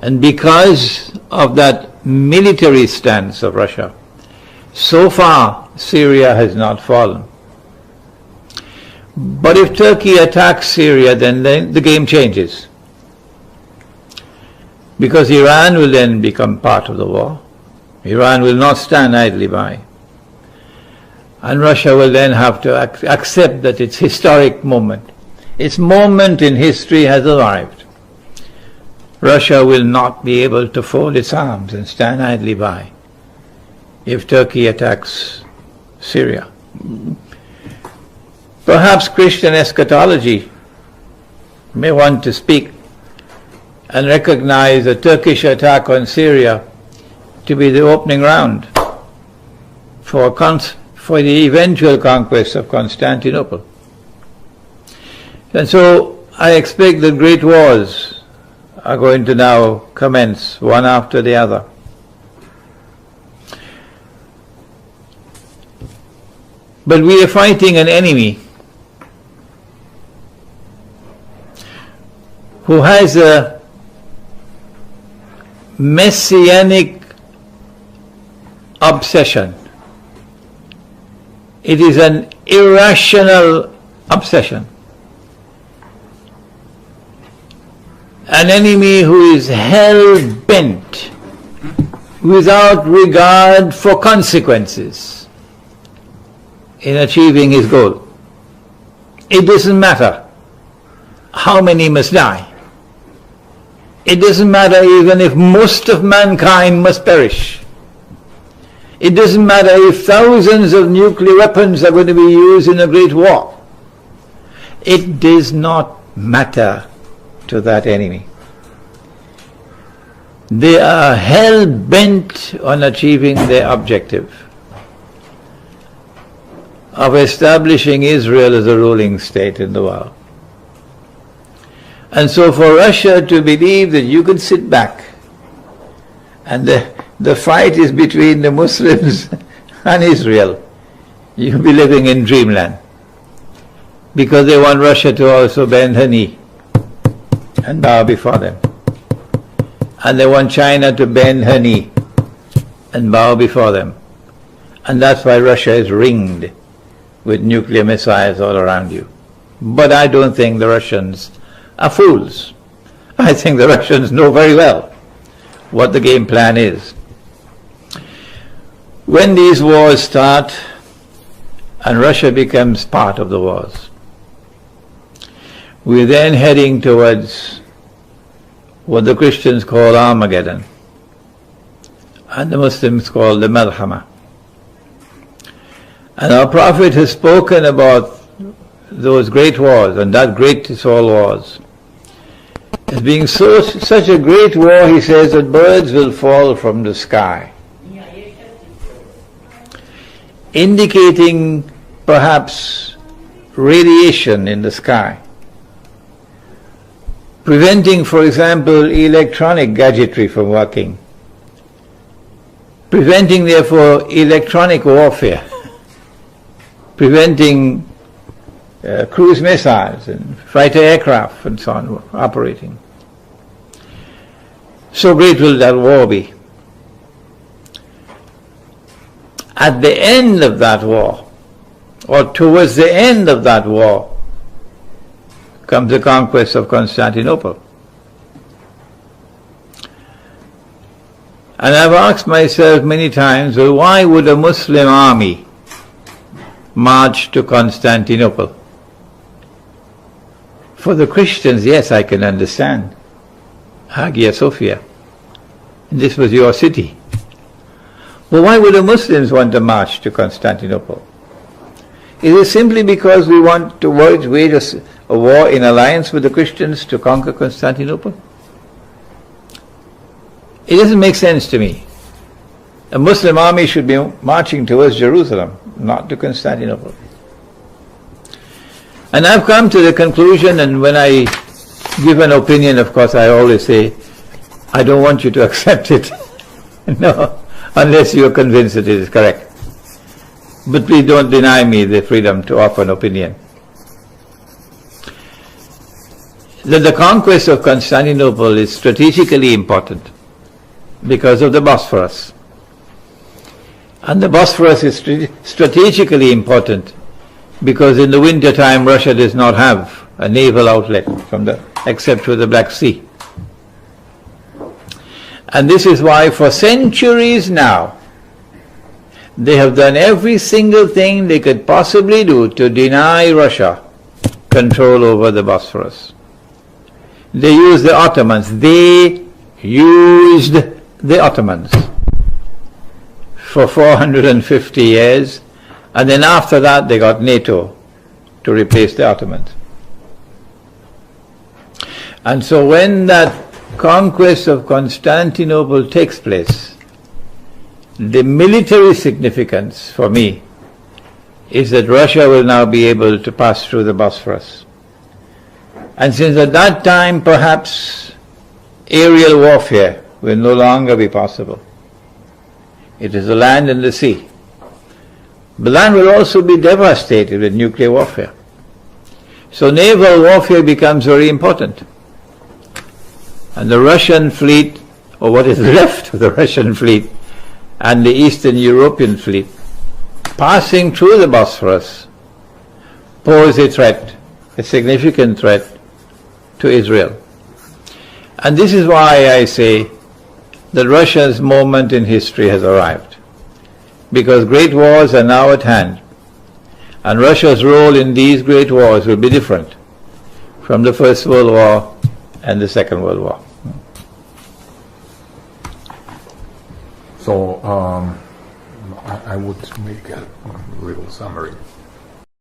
And because of that military stance of Russia, so far Syria has not fallen. But if Turkey attacks Syria, then the game changes. Because Iran will then become part of the war. Iran will not stand idly by. And Russia will then have to accept that its historic moment, its moment in history has arrived. Russia will not be able to fold its arms and stand idly by if Turkey attacks Syria. Perhaps Christian eschatology may want to speak and recognize a Turkish attack on Syria to be the opening round for the eventual conquest of Constantinople. And so I expect that great wars are going to now commence one after the other. But we are fighting an enemy who has a messianic obsession. It is an irrational obsession. An enemy who is hell-bent, without regard for consequences, in achieving his goal. It doesn't matter how many must die. It doesn't matter even if most of mankind must perish. It doesn't matter if thousands of nuclear weapons are going to be used in a great war. It does not matter to that enemy. They are hell-bent on achieving their objective of establishing Israel as a ruling state in the world. And so for Russia to believe that you can sit back and the fight is between the Muslims and Israel, you'll be living in dreamland. Because they want Russia to also bend her knee and bow before them. And they want China to bend her knee and bow before them. And that's why Russia is ringed with nuclear missiles all around you. But I don't think the Russians are fools. I think the Russians know very well what the game plan is. When these wars start and Russia becomes part of the wars, we're then heading towards what the Christians call Armageddon and the Muslims call the Melhame. And our Prophet has spoken about those great wars, and that greatest all wars, as being such a great war, he says, that birds will fall from the sky, indicating perhaps radiation in the sky, preventing, for example, electronic gadgetry from working, preventing, therefore, electronic warfare, preventing cruise missiles and fighter aircraft and so on operating. So great will that war be. At the end of that war, or towards the end of that war, comes the conquest of Constantinople. And I've asked myself many times, well, why would a Muslim army march to Constantinople? For the Christians, yes, I can understand. Hagia Sophia. This was your city. But why would the Muslims want to march to Constantinople? Is it simply because we want to wage a war in alliance with the Christians to conquer Constantinople? It doesn't make sense to me. A Muslim army should be marching towards Jerusalem, not to Constantinople. And I've come to the conclusion, and when I give an opinion, of course, I always say, I don't want you to accept it. No, unless you are convinced that it is correct. But please don't deny me the freedom to offer an opinion. that the conquest of Constantinople is strategically important because of the Bosphorus. And the Bosphorus is strategically important because in the winter time Russia does not have a naval outlet except for the Black Sea. And this is why for centuries now they have done every single thing they could possibly do to deny Russia control over the Bosphorus. They used the Ottomans. They used the Ottomans for 450 years, and then after that they got NATO to replace the Ottomans. And so when that conquest of Constantinople takes place, the military significance for me is that Russia will now be able to pass through the Bosphorus. And since at that time perhaps aerial warfare will no longer be possible, it is the land and the sea. The land will also be devastated with nuclear warfare. So naval warfare becomes very important. And the Russian fleet, or what is left of the Russian fleet, and the Eastern European fleet, passing through the Bosphorus, pose a threat, a significant threat to Israel. And this is why I say that Russia's moment in history has arrived, because great wars are now at hand, and Russia's role in these great wars will be different from the First World War and the Second World War. So I would make a little summary.